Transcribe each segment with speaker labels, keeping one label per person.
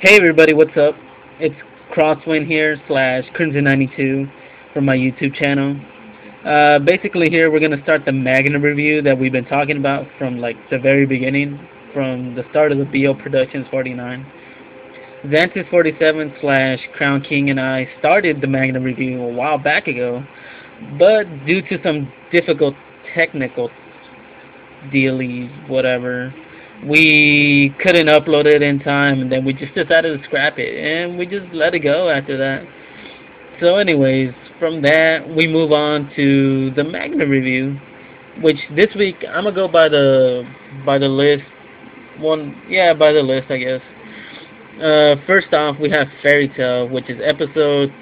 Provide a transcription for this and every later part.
Speaker 1: Hey everybody, what's up? It's Crosswind here slash Crimson92 from my YouTube channel. Basically here we're gonna start the Manga review that we've been talking about from like the very beginning, from the start of the BO Productions 49. Vantis 47 slash Crown King and I started the Manga review a while back ago, but due to some difficult technical dealies, whatever, we couldn't upload it in time, and then we just decided to scrap it, and we just let it go after that. So anyways, from that we move on to the Manga review, which this week I'm gonna go by the list. By the list, I guess. First off, we have Fairy Tail, which is episode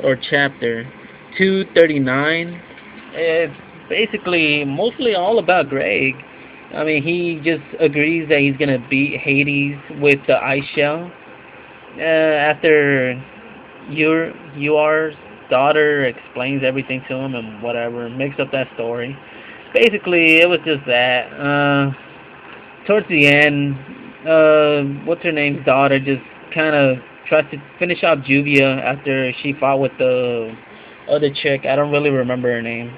Speaker 1: or chapter 239. It's basically mostly all about Greg. I mean, he just agrees that he's gonna beat Hades with the ice shell after Ur's daughter explains everything to him and whatever, makes up that story. Basically, it was just that. Towards the end, what's her name's daughter just kind of tries to finish off Juvia after she fought with the other chick. I don't really remember her name.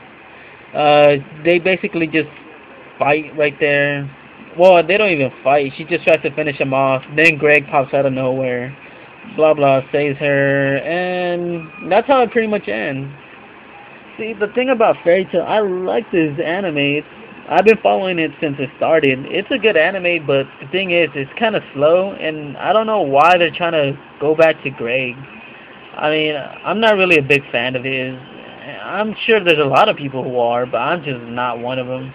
Speaker 1: They basically just fight right there. Well, they don't even fight. She just tries to finish him off. Then Greg pops out of nowhere. Blah blah, saves her, and that's how it pretty much ends. See, the thing about Fairy Tail, I like this anime. I've been following it since it started. It's a good anime, but the thing is, it's kind of slow, and I don't know why they're trying to go back to Greg. I mean, I'm not really a big fan of his. I'm sure there's a lot of people who are, but I'm just not one of them.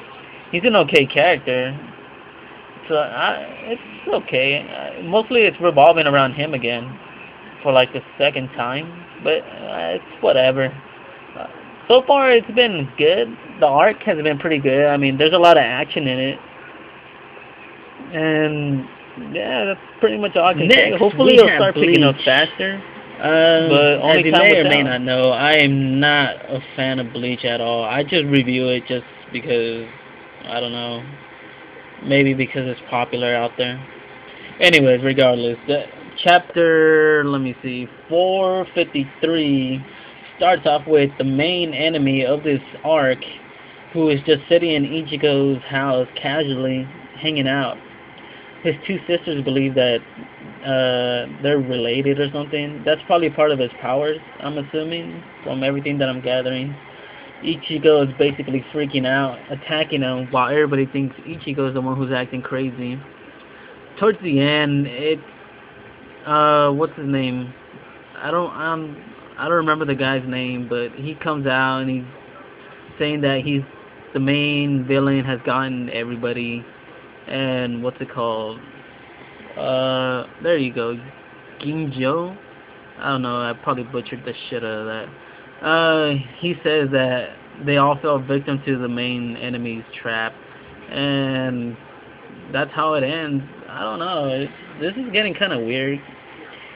Speaker 1: He's an okay character, so it's okay. Mostly it's revolving around him again for like the second time, but it's whatever. So far it's been good. The arc has been pretty good. I mean, there's a lot of action in it, and yeah, that's pretty much all I can say. Hopefully it'll start picking up faster. But only as you may or may not know, I am not a fan of Bleach at all. I just review it just because, I don't know, maybe because it's popular out there. Anyways, regardless, the chapter, let me see, 453 starts off with the main enemy of this arc, who is just sitting in Ichigo's house casually hanging out. His two sisters believe that they're related or something. That's probably part of his powers, I'm assuming, from everything that I'm gathering. Ichigo is basically freaking out, attacking him, while everybody thinks Ichigo is the one who's acting crazy. Towards the end, what's his name? I don't remember the guy's name, but he comes out and he's saying that he's the main villain, has gotten everybody, and what's it called? There you go, Ginjo. I don't know, I probably butchered the shit out of that. He says that they all fell victim to the main enemy's trap, and that's how it ends. I don't know, this is getting kind of weird.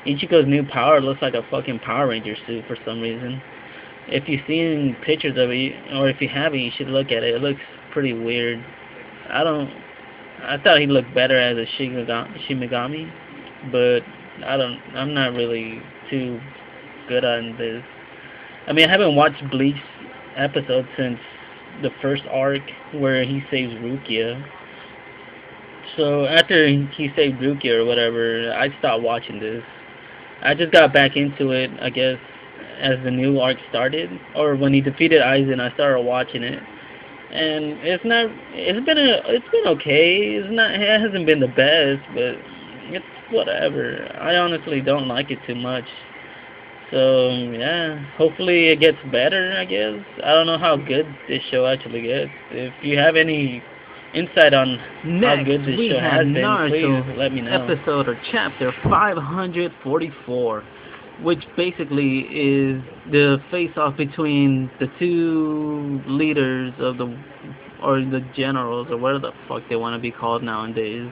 Speaker 1: Ichigo's new power looks like a fucking Power Ranger suit for some reason. If you've seen pictures of it, or if you haven't, you should look at it. It looks pretty weird. I thought he looked better as a Shinigami, but I'm not really too good on this. I mean, I haven't watched Bleach episodes since the first arc where he saves Rukia. So after he saved Rukia or whatever, I stopped watching this. I just got back into it, I guess, as the new arc started, or when he defeated Aizen, I started watching it. And it's been okay. It hasn't been the best, but it's whatever. I honestly don't like it too much. So yeah, hopefully it gets better. I guess I don't know how good this show actually gets. If you have any insight on how
Speaker 2: Next,
Speaker 1: good this
Speaker 2: we
Speaker 1: show
Speaker 2: have
Speaker 1: has been, please
Speaker 2: Naruto
Speaker 1: let me know.
Speaker 2: episode or chapter 544, which basically is the face-off between the two leaders of the, or the generals, or whatever the fuck they want to be called nowadays,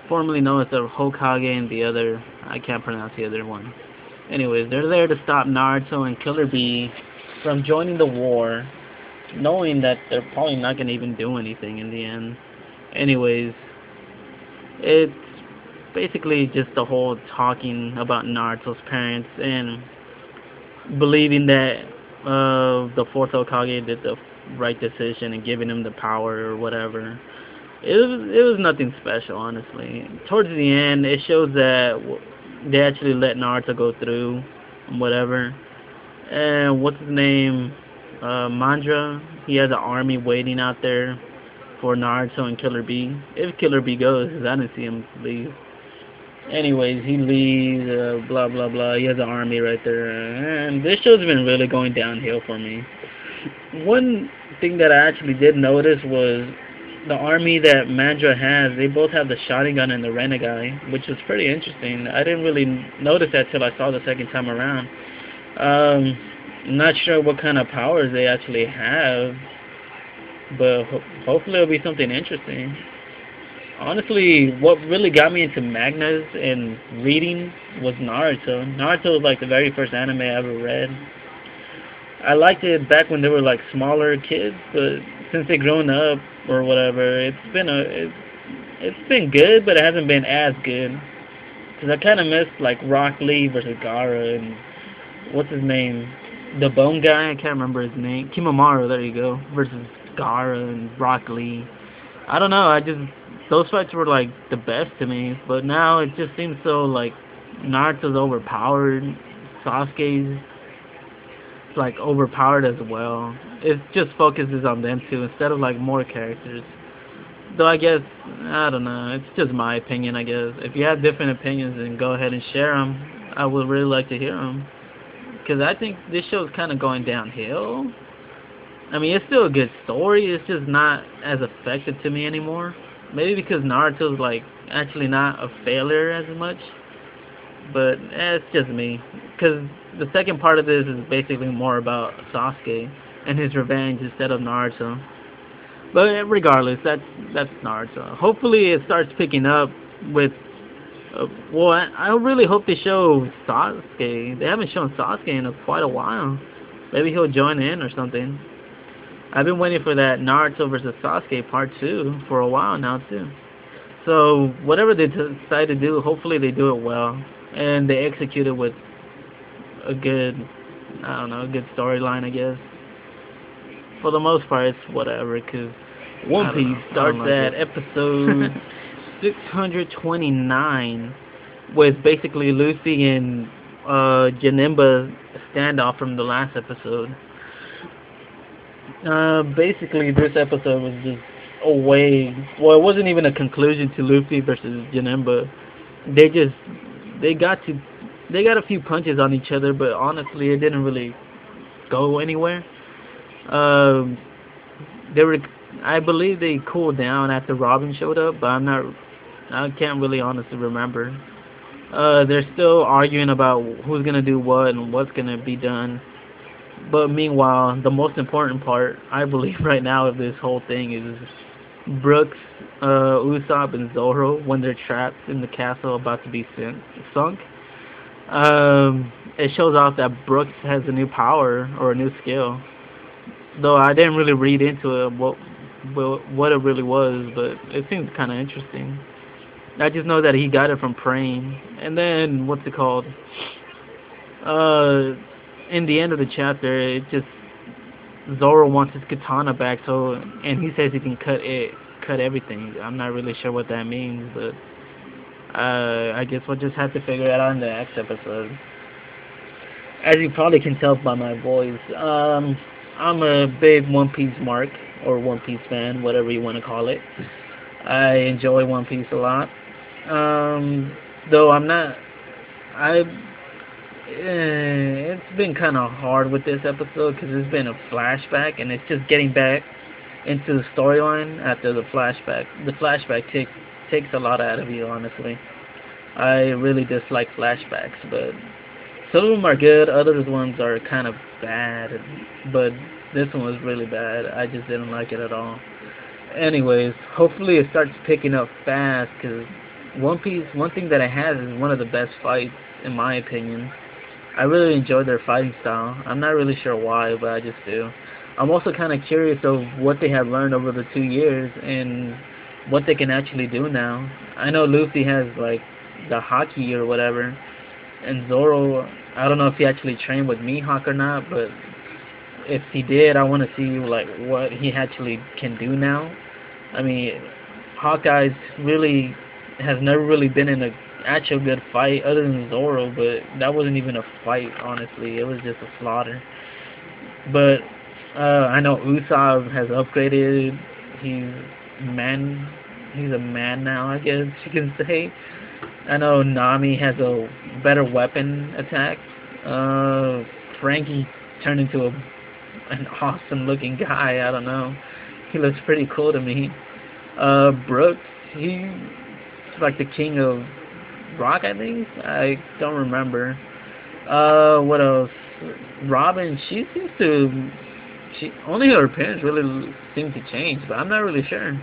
Speaker 2: formerly known as the Hokage and the other, I can't pronounce the other one. Anyways, they're there to stop Naruto and Killer Bee from joining the war, knowing that they're probably not going to even do anything in the end. Anyways, it's basically just the whole talking about Naruto's parents and believing that the fourth Hokage did the right decision and giving him the power or whatever. It was nothing special, honestly. Towards the end, it shows that they actually let Naruto go through, whatever. And what's his name? Mandra. He has an army waiting out there for Naruto and Killer Bee. If Killer Bee goes, 'cause I didn't see him leave. Anyways, he leaves. Blah blah blah. He has an army right there, and this show's been really going downhill for me. One thing that I actually did notice was the army that Mandra has. They both have the shotgun and the Renegai, which was pretty interesting. I didn't really notice that till I saw the second time around. Um, I'm not sure what kind of powers they actually have, but hopefully it'll be something interesting. Honestly, what really got me into mangas and reading was Naruto. Naruto was like the very first anime I ever read. I liked it back when they were like smaller kids, but since they grown up or whatever, it's been good, but it hasn't been as good. Cause I kind of missed like Rock Lee versus Gara and what's his name, the Bone guy. I can't remember his name. Kimamaru. There you go. Versus Gara and Rock Lee. I don't know. I just those fights were like the best to me, but now it just seems so like Naruto's overpowered. Sasuke's like overpowered as well. It just focuses on them two instead of like more characters. Though I guess I don't know. It's just my opinion. I guess if you have different opinions, then go ahead and share them. I would really like to hear them because I think this show's kind of going downhill. I mean, it's still a good story. It's just not as effective to me anymore. Maybe because Naruto's like actually not a failure as much. But it's just me. Because the second part of this is basically more about Sasuke and his revenge instead of Naruto. But regardless, that's Naruto. Hopefully, it starts picking up with. Well, I really hope they show Sasuke. They haven't shown Sasuke in quite a while. Maybe he'll join in or something. I've been waiting for that Naruto versus Sasuke part 2 for a while now too. So whatever they decide to do, hopefully they do it well and they execute it with a good, I don't know, a good storyline, I guess. For the most part, it's whatever. Cause One Piece starts at episode 629 with basically Luffy and Janemba standoff from the last episode. Basically, this episode was just a way. Well, it wasn't even a conclusion to Luffy versus Janemba. They just they got to they got a few punches on each other, but honestly, it didn't really go anywhere. Um, they were, I believe, they cooled down after Robin showed up, but I can't really honestly remember. They're still arguing about who's gonna do what and what's gonna be done. But meanwhile, the most important part, I believe, right now of this whole thing is Brooks, Usopp, and Zoro when they're trapped in the castle about to be sunk. It shows off that Brooks has a new power or a new skill. Though I didn't really read into it what it really was, but it seems kind of interesting. I just know that he got it from praying, and then what's it called? Uh, in the end of the chapter, it just Zoro wants his katana back, so and he says he can cut everything. I'm not really sure what that means, but I guess we'll just have to figure it out in the next episode. As you probably can tell by my voice, I'm a big One Piece mark or One Piece fan, whatever you want to call it. I enjoy One Piece a lot. Though I'm not, I It's been kind of hard with this episode because it's been a flashback and it's just getting back into the storyline after the flashback. The flashback takes a lot out of you, honestly. I really dislike flashbacks, but some of them are good, other ones are kind of bad, but this one was really bad. I just didn't like it at all. Anyways, hopefully it starts picking up fast, because One Piece, one thing that it has is one of the best fights, in my opinion. I really enjoy their fighting style. I'm not really sure why, but I just do. I'm also kind of curious of what they have learned over the 2 years and what they can actually do now. I know Luffy has like the hockey or whatever, and Zoro, I don't know if he actually trained with Mihawk or not, but if he did, I want to see like what he actually can do now. I mean, Hawkeye's really has never really been in a actual good fight other than Zoro, but that wasn't even a fight, honestly. It was just a slaughter. But I know Usopp has upgraded. He's man. He's a man now, I guess you can say. I know Nami has a better weapon attack. Frankie turned into an awesome looking guy. I don't know. He looks pretty cool to me. Brooks, he's like the king of rock, I think. I don't remember. What else? Robin, she seems to. She only her appearance really seems to change, but I'm not really sure.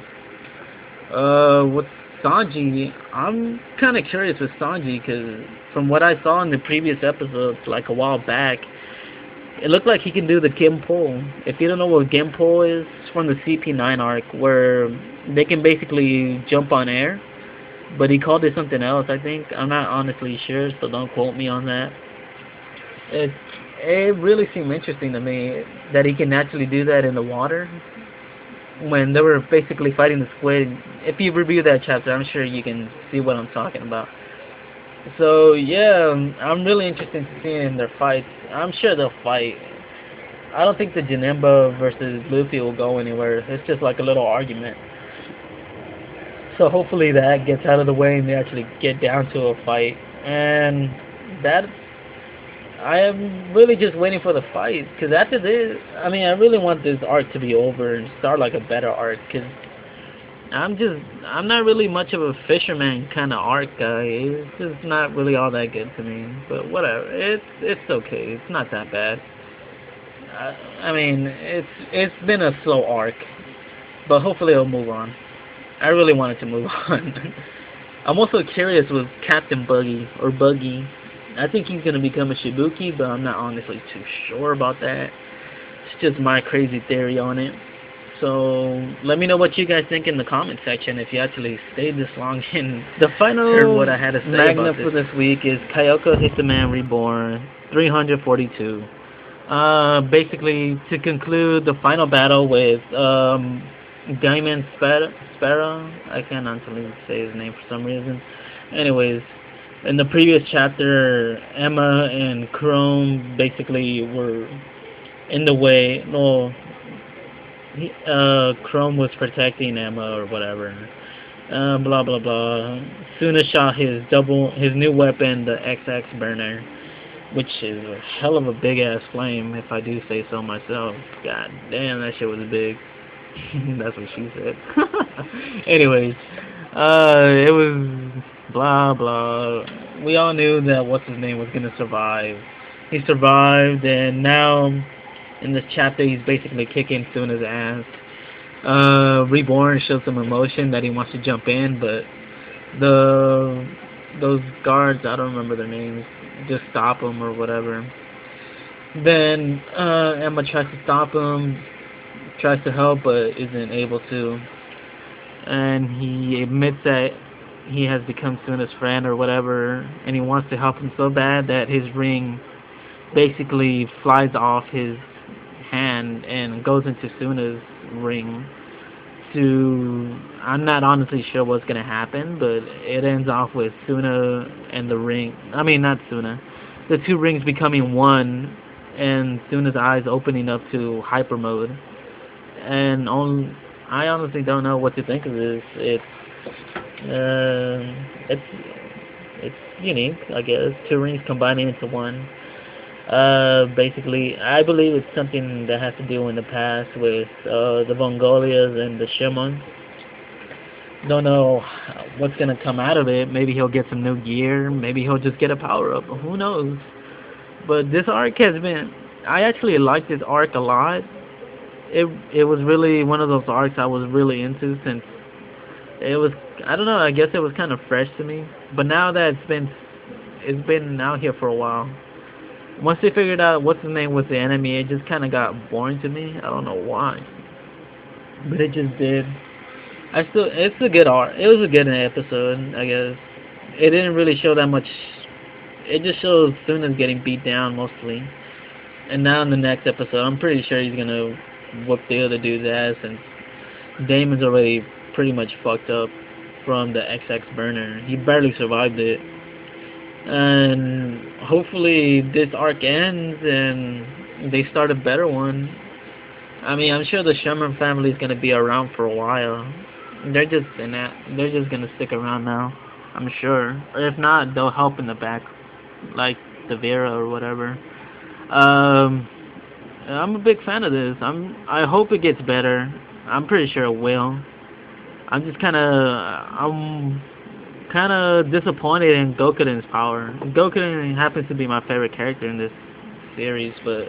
Speaker 2: With Sanji, I'm kind of curious with Sanji because from what I saw in the previous episodes, like a while back, it looked like he can do the Gimpo. If you don't know what Gimpo is, it's from the CP9 arc where they can basically jump on air. But he called it something else, I think. I'm not honestly sure, so don't quote me on that. It it really seemed interesting to me that he can actually do that in the water when they were basically fighting the squid. If you review that chapter, I'm sure you can see what I'm talking about. So yeah, I'm really interested in seeing their fights. I'm sure they'll fight. I don't think the Janemba versus Luffy will go anywhere. It's just like a little argument. So hopefully that gets out of the way and they actually get down to a fight. And that I am really just waiting for the fight because after this, I mean, I really want this arc to be over and start like a better arc because I'm not really much of a fisherman kind of arc guy. It's just not really all that good to me. But whatever, it's okay. It's not that bad. I mean, it's been a slow arc, but hopefully it'll move on. I really wanted to move on. I'm also curious with Captain Buggy or Buggy. I think he's gonna become a Shibuki, but I'm not honestly too sure about that. It's just my crazy theory on it. So let me know what you guys think in the comment section if you actually stayed this long and the final heard what I had to say Magna about this. For this week is Kyoko Hitman Reborn 342. Basically to conclude the final battle with Diamond Sparrow. I can't actually say his name for some reason. Anyways, in the previous chapter, Emma and Chrome basically were in the way. No, Chrome was protecting Emma or whatever. Blah blah blah. Suna shot his new weapon, the XX burner, which is a hell of a big ass flame, if I do say so myself. God damn, that shit was big. That's what she said. Anyways, it was blah blah. We all knew that what's his name was gonna survive. He survived, and now in this chapter he's basically kicking Suna's ass. Reborn shows some emotion that he wants to jump in, but those guards, I don't remember their names, just stop him or whatever. Then Emma tries to stop him, tries to help, but isn't able to. And he admits that he has become Suna's friend or whatever, and he wants to help him so bad that his ring basically flies off his hand and goes into Suna's ring. I'm not honestly sure what's gonna happen, but it ends off with Suna and the ring. I mean, not Suna. The two rings becoming one, and Suna's eyes opening up to hyper mode. And I honestly don't know what to think of this. It's
Speaker 1: It's unique, I guess. Two rings combining into one. Basically, I believe it's something that has to do in the past with the Mongolias and the Shimons. Don't know what's gonna come out of it. Maybe he'll get some new gear. Maybe he'll just get a power up. Who knows? But this arc has been. I actually liked this arc a lot. It was really one of those arcs I was really into since it was. I don't know. I guess it was kind of fresh to me. But now that it's been out here for a while. Once they figured out what's the name was the enemy, it just kind of got boring to me. I don't know why, but it just did. It's a good art. It was a good episode, I guess. It didn't really show that much. It just shows Suna's getting beat down mostly. And now in the next episode, I'm pretty sure he's gonna whoop the other dude's ass, and Damon's already pretty much fucked up from the XX burner. He barely survived it. And hopefully this arc ends and they start a better one. I mean, I'm sure the Sherman family is gonna be around for a while. They're just gonna stick around now, I'm sure. Or if not, they'll help in the back, like the Vera or whatever. I'm a big fan of this. I hope it gets better. I'm pretty sure it will. I'm kind of disappointed in Gokuden's power. Gokuden happens to be my favorite character in this series, but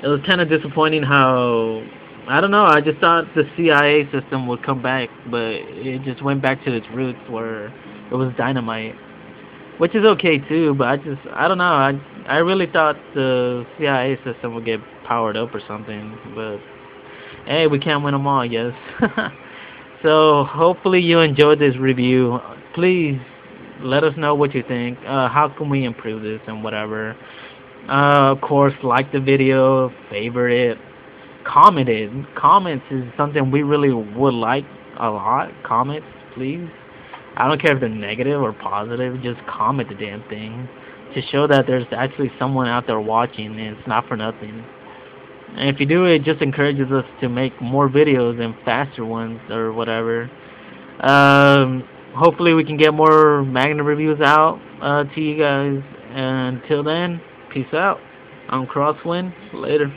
Speaker 1: it was kind of disappointing how, I don't know, I just thought the CIA system would come back, but it just went back to its roots where it was dynamite, which is okay too, but I don't know, I really thought the CIA system would get powered up or something, but hey, we can't win them all, I guess. So hopefully you enjoyed this review. Please let us know what you think. How can we improve this and whatever. Of course, like the video, favorite it, comment it. Comments is something we really would like a lot. Comments, please. I don't care if they're negative or positive. Just comment the damn thing to show that there's actually someone out there watching and it's not for nothing. And if you do, it just encourages us to make more videos and faster ones or whatever. Hopefully we can get more Magna reviews out to you guys. And until then, peace out. I'm Crosswind. Later.